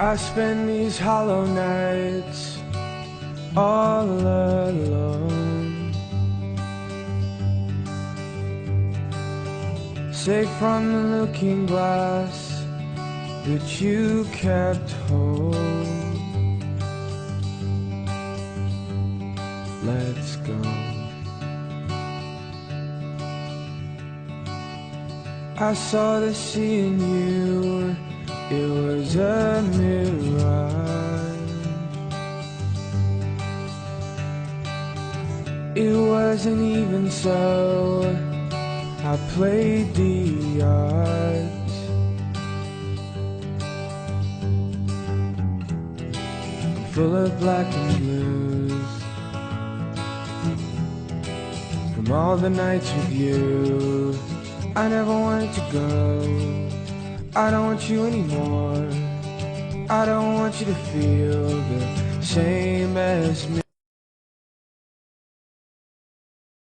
I spend these hollow nights all alone, safe from the looking glass that you kept whole. Let's go. I saw the sea in you, it was a mirage. It wasn't even so, I played the odds. I'm full of black and blues from all the nights with you. I never wanted to go, I don't want you anymore. I don't want you to feel the same as me.